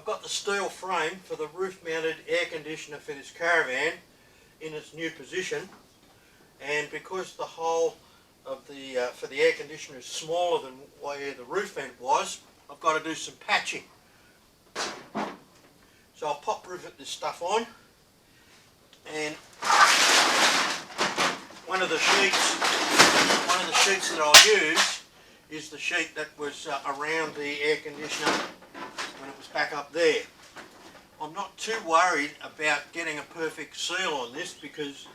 got the steel frame for the roof mounted air conditioner for this Caravan in its new position, and because the hole of the for the air conditioner is smaller than where the roof vent was, I've got to do some patching. So I'll pop rivet this stuff on, and one of the sheets that I'll use is the sheet that was around the air conditioner when it was back up there. I'm not too worried about getting a perfect seal on this because,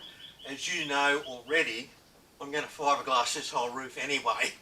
as you know already, I'm going to fiberglass this whole roof anyway.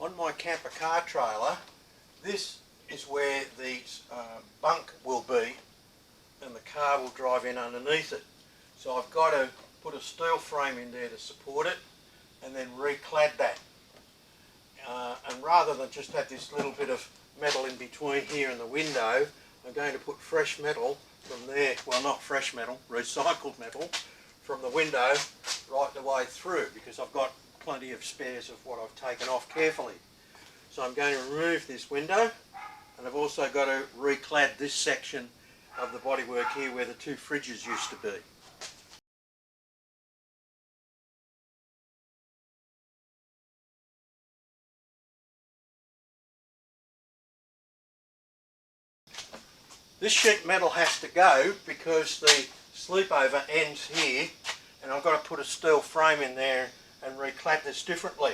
On my camper car trailer, this is where the bunk will be, and the car will drive in underneath it. So I've got to put a steel frame in there to support it and then reclad that. And rather than just have this little bit of metal in between here and the window, I'm going to put fresh metal from there, well not fresh metal, recycled metal, from the window right the way through, because I've got plenty of spares of what I've taken off carefully. So I'm going to remove this window, and I've also got to reclad this section of the bodywork here where the two fridges used to be. This sheet metal has to go because the sleepover ends here, and I've got to put a steel frame in there and reclad this differently.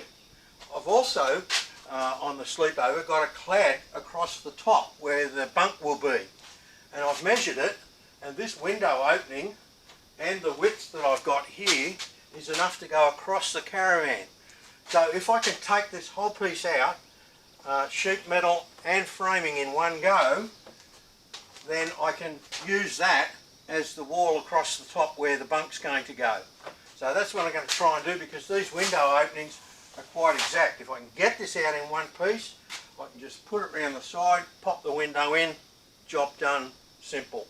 I've also, on the sleepover, got a clad across the top where the bunk will be. And I've measured it, and this window opening and the width that I've got here is enough to go across the Caravan. So if I can take this whole piece out, sheet metal and framing in one go, then I can use that as the wall across the top where the bunk's going to go. So that's what I'm going to try and do, because these window openings are quite exact. If I can get this out in one piece, I can just put it around the side, pop the window in, job done, simple.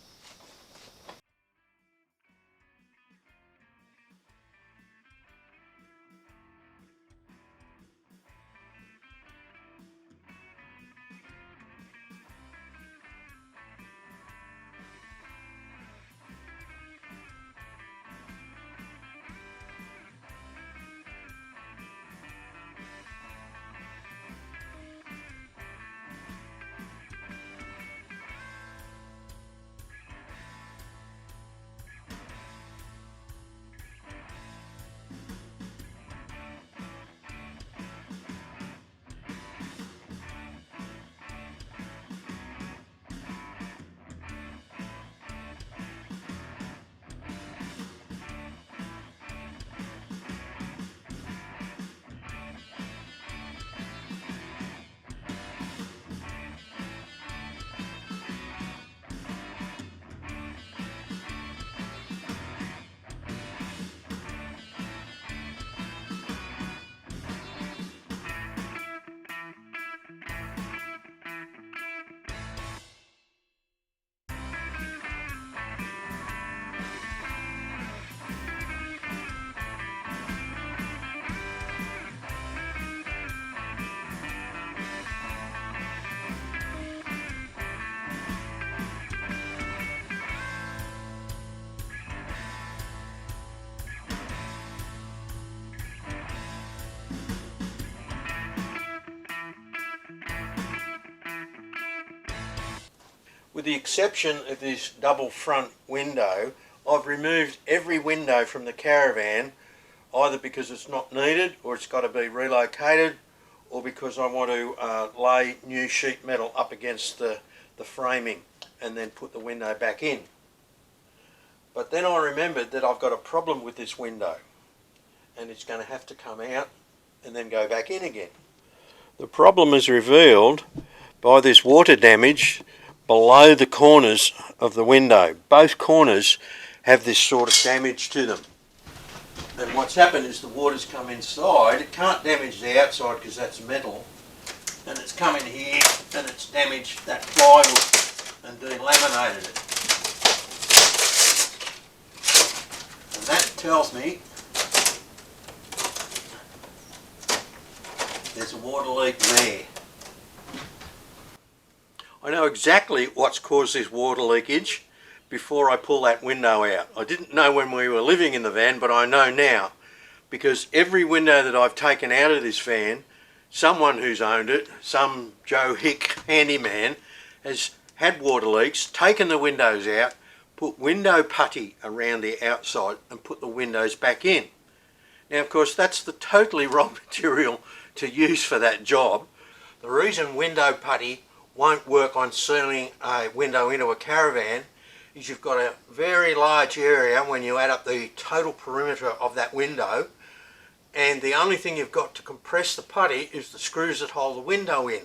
With the exception of this double front window, I've removed every window from the Caravan, either because it's not needed or it's got to be relocated, or because I want to lay new sheet metal up against the framing and then put the window back in. But then I remembered that I've got a problem with this window, and it's going to have to come out and then go back in again. The problem is revealed by this water damage below the corners of the window. Both corners have this sort of damage to them. And what's happened is the water's come inside. It can't damage the outside because that's metal. And it's come in here and it's damaged that plywood and delaminated it. And that tells me there's a water leak there. I know exactly what's caused this water leakage before I pull that window out. I didn't know when we were living in the van, but I know now, because every window that I've taken out of this van, someone who's owned it, some Joe Hick handyman, has had water leaks, taken the windows out, put window putty around the outside and put the windows back in. Now, of course, that's the totally wrong material to use for that job. The reason window putty won't work on sealing a window into a Caravan is you've got a very large area when you add up the total perimeter of that window, and the only thing you've got to compress the putty is the screws that hold the window in.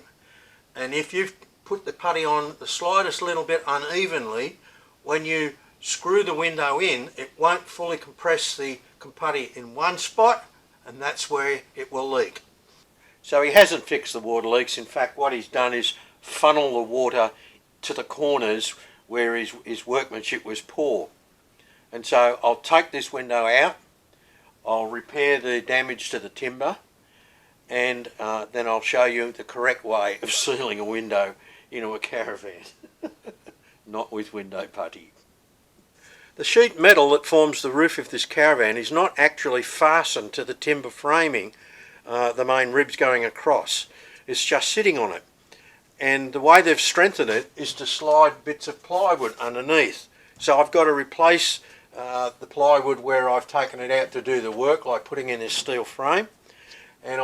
And if you've put the putty on the slightest little bit unevenly, when you screw the window in, it won't fully compress the putty in one spot, and that's where it will leak. So he hasn't fixed the water leaks. In fact, what he's done is funnel the water to the corners where his workmanship was poor. And so I'll take this window out, I'll repair the damage to the timber, and then I'll show you the correct way of sealing a window into a Caravan. Not with window putty. The sheet metal that forms the roof of this Caravan is not actually fastened to the timber framing, the main ribs going across. It's just sitting on it. And the way they've strengthened it is to slide bits of plywood underneath. So I've got to replace the plywood where I've taken it out to do the work, like putting in this steel frame. And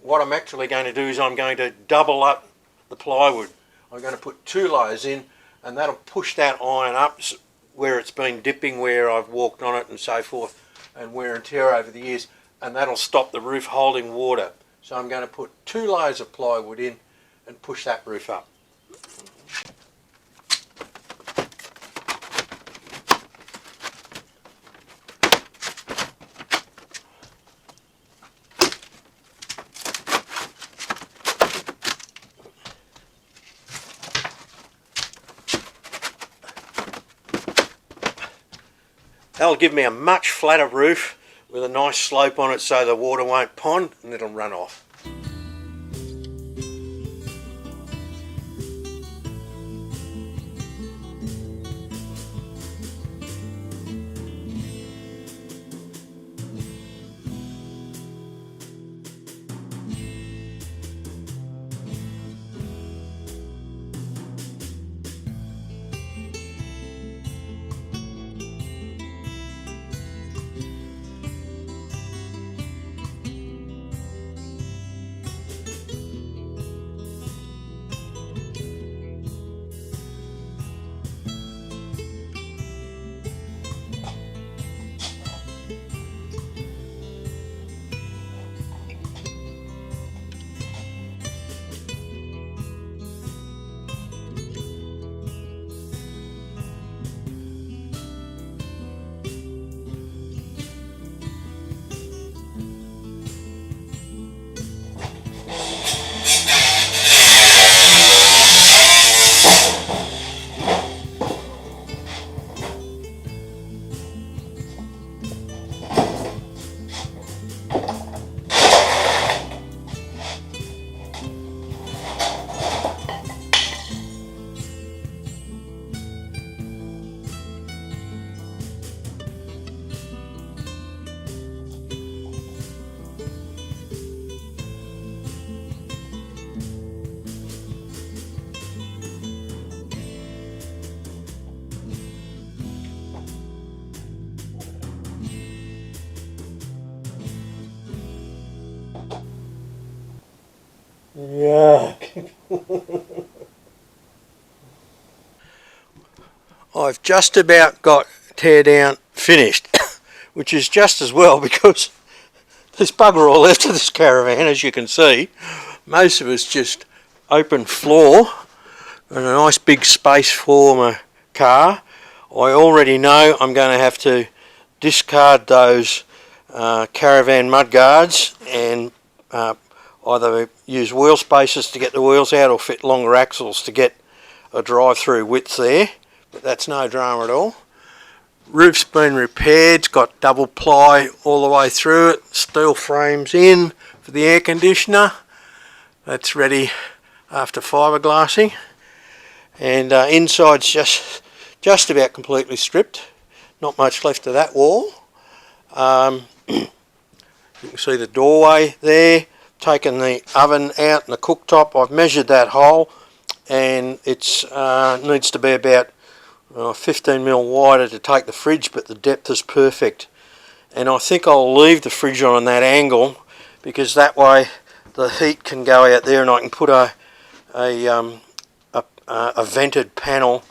what I'm actually going to do is I'm going to double up the plywood. I'm going to put 2 layers in, and that'll push that iron up where it's been dipping, where I've walked on it and so forth, and wear and tear over the years, and that'll stop the roof holding water. So I'm going to put 2 layers of plywood in and push that roof up. That'll give me a much flatter roof with a nice slope on it so the water won't pond and it'll run off. Yuck. I've just about got Teardown finished, which is just as well because there's bugger all left of this caravan, as you can see. Most of it's just open floor and a nice big space for my car. I already know I'm going to have to discard those Caravan mudguards and either use wheel spacers to get the wheels out or fit longer axles to get a drive-through width there, but that's no drama at all. Roof's been repaired, it's got double ply all the way through it, steel frames in for the air conditioner. That's ready after fiberglassing, and inside's just about completely stripped. Not much left of that wall. You can see the doorway there. Taken the oven out and the cooktop. I've measured that hole, and it's needs to be about 15mm wider to take the fridge, but the depth is perfect. And I think I'll leave the fridge on that angle because that way the heat can go out there, and I can put a vented panel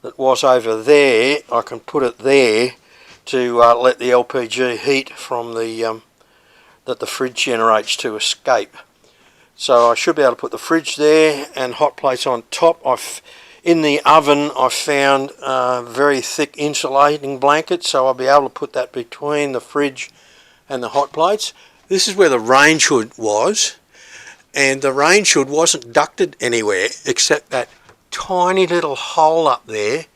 that was over there. I can put it there to let the LPG heat from the that the fridge generates to escape. So I should be able to put the fridge there and hot plates on top. In the oven I found very thick insulating blankets, so I'll be able to put that between the fridge and the hot plates. This is where the range hood was, and the range hood wasn't ducted anywhere except that tiny little hole up there,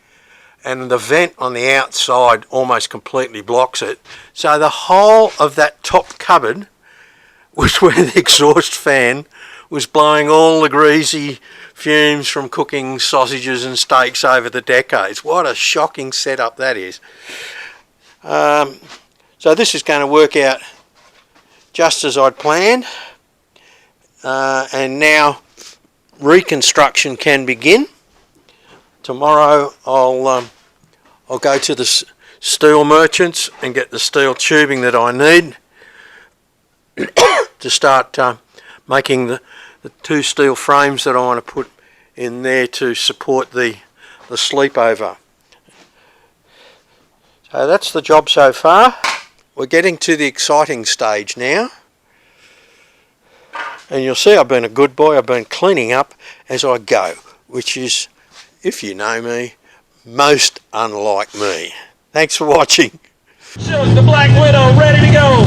and the vent on the outside almost completely blocks it. So the whole of that top cupboard was where the exhaust fan was blowing all the greasy fumes from cooking sausages and steaks over the decades. What a shocking setup that is. So this is going to work out just as I'd planned, and now reconstruction can begin. Tomorrow I'll go to the steel merchants and get the steel tubing that I need to start making the two steel frames that I want to put in there to support the sleepover. So that's the job so far. We're getting to the exciting stage now. And you'll see I've been a good boy. I've been cleaning up as I go, which is, if you know me, most unlike me. Thanks for watching. Shows the Black Widow ready to go.